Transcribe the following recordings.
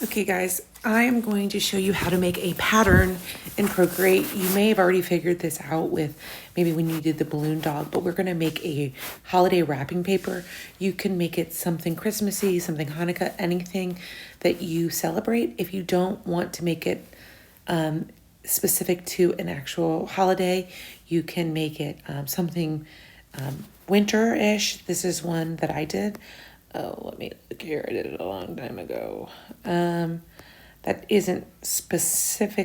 Okay guys, I am going to show you how to make a pattern in Procreate. You may have already figured this out with maybe when you did the balloon dog, but we're going to make a holiday wrapping paper. You can make it something Christmassy, something Hanukkah, anything that you celebrate. If you don't want to make it specific to an actual holiday, you can make it something winter-ish. This is one that I did. Oh, let me look here. I did it a long time ago. That isn't specifically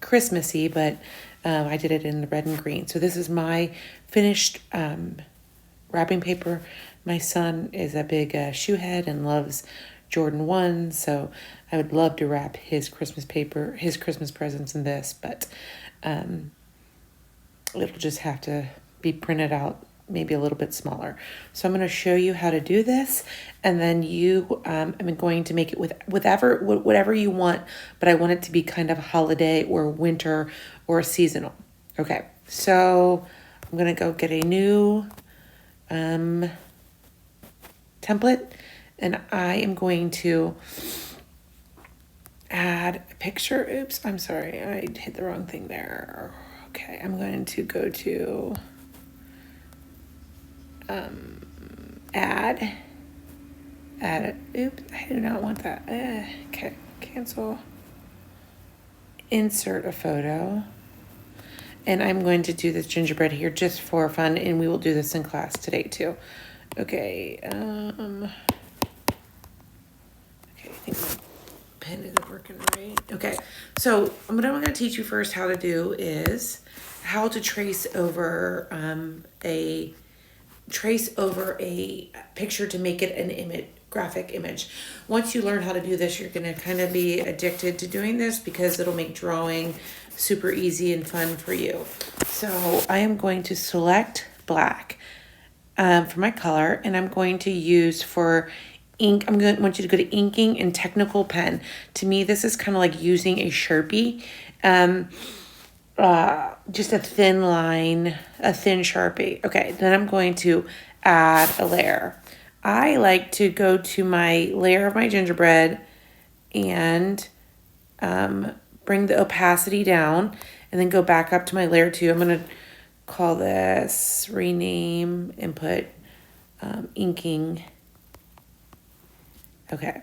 Christmassy, but I did it in the red and green. So this is my finished wrapping paper. My son is a big shoe head and loves Jordan 1, so I would love to wrap his Christmas paper, his Christmas presents in this, but it'll just have to be printed out maybe a little bit smaller. So I'm going to show you how to do this, and then you I'm going to make it with whatever you want, but I want it to be kind of holiday or winter or seasonal. Okay, so I'm going to go get a new template, and I am going to add a picture. Oops, I'm sorry, I hit the wrong thing there. Okay, I'm going to go to add it. Oops, I do not want that. Okay, cancel. Insert a photo. And I'm going to do this gingerbread here just for fun, and we will do this in class today too. Okay, okay, I think my pen isn't working right. Okay, so what I'm going to teach you first how to do is how to trace over a picture to make it an graphic image. Once you learn how to do this, you're going to kind of be addicted to doing this because it'll make drawing super easy and fun for you. So I am going to select black for my color, and I'm going to use for ink. Want you to go to inking and technical pen. To me, this is kind of like using a Sharpie. Just a thin line, a thin Sharpie. Okay, then I'm going to add a layer. I like to go to my layer of my gingerbread and bring the opacity down, and then go back up to my layer 2. I'm going to call this, rename, and put inking. Okay,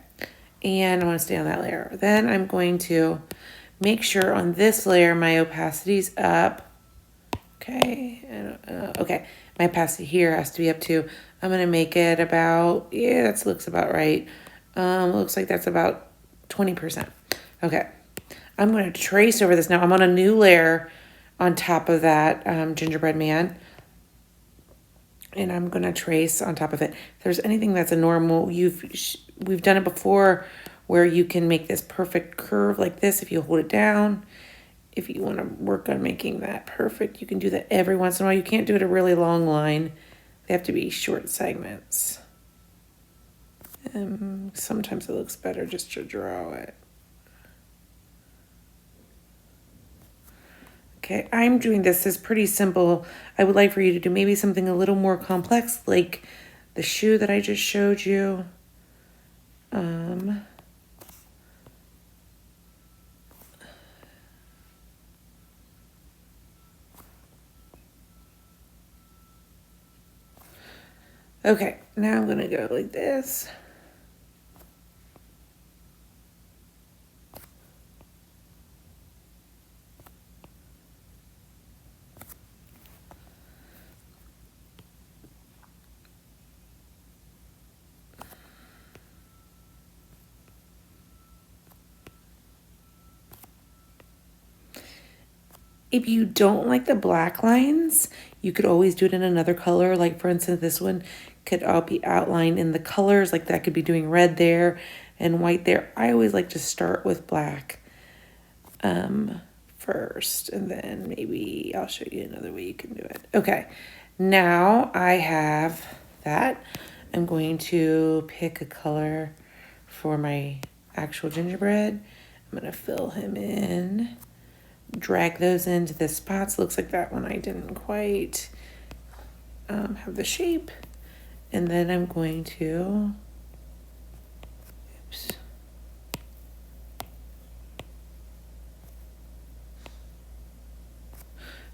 and I want to stay on that layer. Then I'm going to make sure on this layer my opacity's up. Okay, okay, my opacity here has to be up too. I'm going to make it about, yeah, that looks about right. Looks like that's about 20%. Okay, I'm going to trace over this now. I'm on a new layer on top of that gingerbread man, and I'm going to trace on top of it. If there's anything that's a normal, we've done it before, where you can make this perfect curve like this if you hold it down. If you want to work on making that perfect, you can do that every once in a while. You can't do it a really long line. They have to be short segments. Sometimes it looks better just to draw it. Okay, I'm doing this as pretty simple. I would like for you to do maybe something a little more complex, like the shoe that I just showed you. Okay, now I'm gonna go like this. If you don't like the black lines, you could always do it in another color. Like for instance, this one could all be outlined in the colors. Like that could be doing red there and white there. I always like to start with black first, and then maybe I'll show you another way you can do it. Okay, now I have that. I'm going to pick a color for my actual gingerbread. I'm going to fill him in. Drag those into the spots. Looks like that one I didn't quite have the shape. And then I'm going to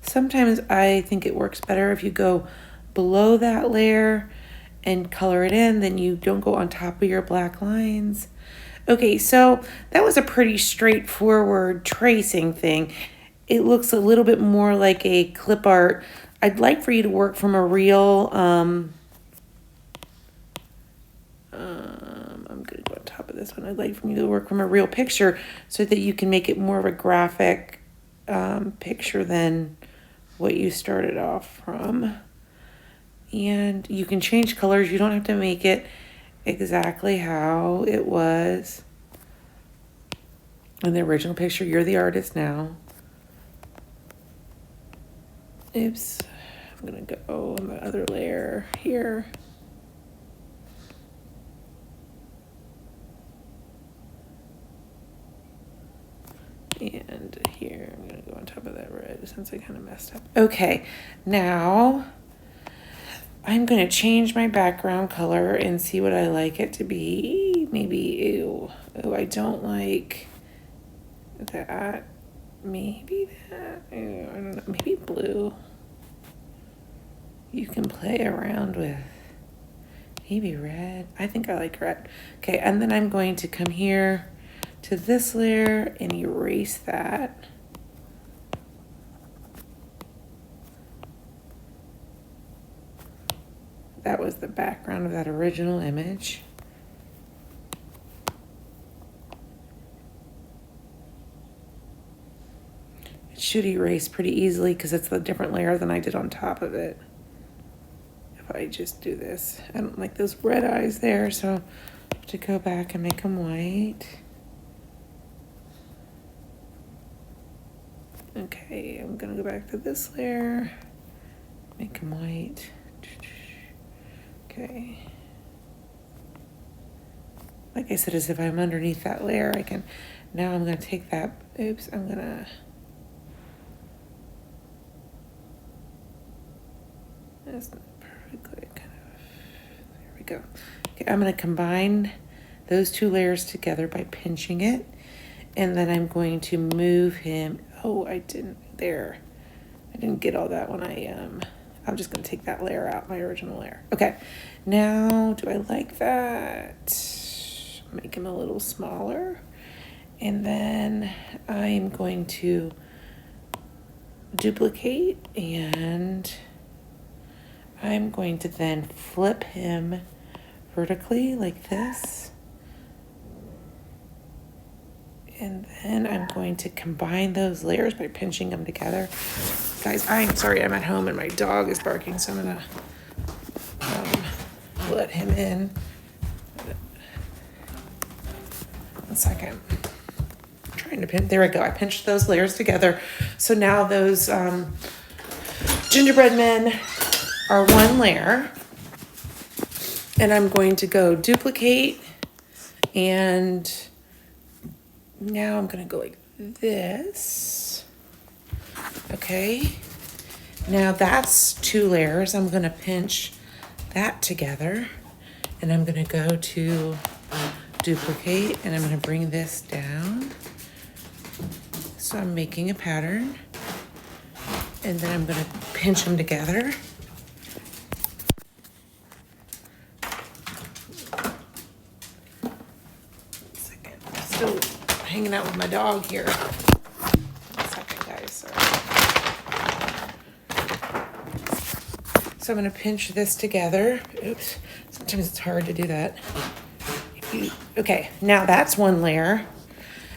Sometimes I think it works better if you go below that layer and color it in, then you don't go on top of your black lines. Okay, so that was a pretty straightforward tracing thing. It looks a little bit more like a clip art. I'd like for you to work from a real, I'm gonna go on top of this one. I'd like for you to work from a real picture so that you can make it more of a graphic picture than what you started off from. And you can change colors. You don't have to make it exactly how it was in the original picture. You're the artist now. Oops. I'm gonna go on the other layer here. And here, I'm gonna go on top of that red since I kind of messed up. Okay, now I'm gonna change my background color and see what I like it to be. Maybe, ew, I don't like that. Maybe that, ew, I don't know, maybe blue. You can play around with maybe red. I think I like red. Okay, and then I'm going to come here to this layer and erase that. That was the background of that original image. It should erase pretty easily because it's a different layer than I did on top of it. If I just do this, I don't like those red eyes there, so I have to go back and make them white. Okay, I'm gonna go back to this layer, make them white. Okay. Like I said, as if I'm underneath that layer, I can, now I'm gonna take that, oops, I'm gonna, that's not perfectly, kind of, there we go. Okay, I'm gonna combine those two layers together by pinching it, and then I'm going to move him. Oh, I didn't get all that when I'm just gonna take that layer out, my original layer. Okay, now do I like that? Make him a little smaller. And then I'm going to duplicate and I'm going to then flip him vertically like this. And then I'm going to combine those layers by pinching them together. Guys, I'm sorry, I'm at home and my dog is barking, so I'm gonna let him in. 1 second. I'm trying to pin, there we go. I pinched those layers together. So now those gingerbread men are one layer. And I'm going to go duplicate, and now I'm gonna go like this. Okay, now that's 2 layers. I'm gonna pinch that together and I'm gonna go to duplicate and I'm gonna bring this down. So I'm making a pattern and then I'm gonna pinch them together. Still hanging out with my dog here. 1 second, guys. Sorry. So I'm going to pinch this together. Oops. Sometimes it's hard to do that. Okay, now that's 1 layer.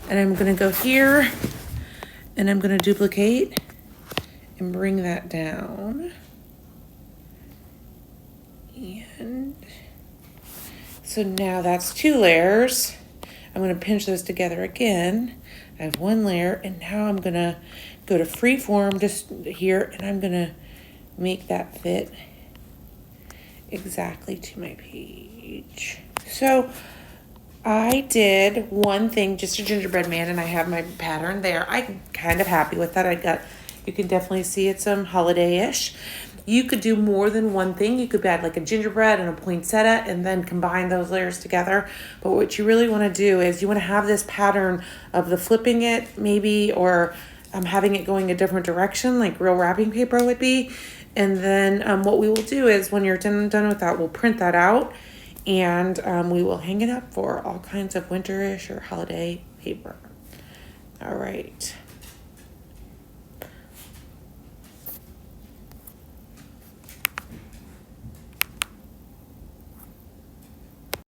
And I'm going to go here and I'm going to duplicate and bring that down. And so now that's 2 layers. I'm going to pinch those together again. I have 1 layer, and now I'm going to go to freeform just here, and I'm going to make that fit exactly to my page. So I did 1 thing, just a gingerbread man, and I have my pattern there. I'm kind of happy with that. You can definitely see it's holiday-ish. You could do more than 1 thing. You could add like a gingerbread and a poinsettia and then combine those layers together. But what you really want to do is you want to have this pattern of the flipping it maybe, or having it going a different direction, like real wrapping paper would be. And then what we will do is when you're done with that, we'll print that out, and we will hang it up for all kinds of winterish or holiday paper. All right.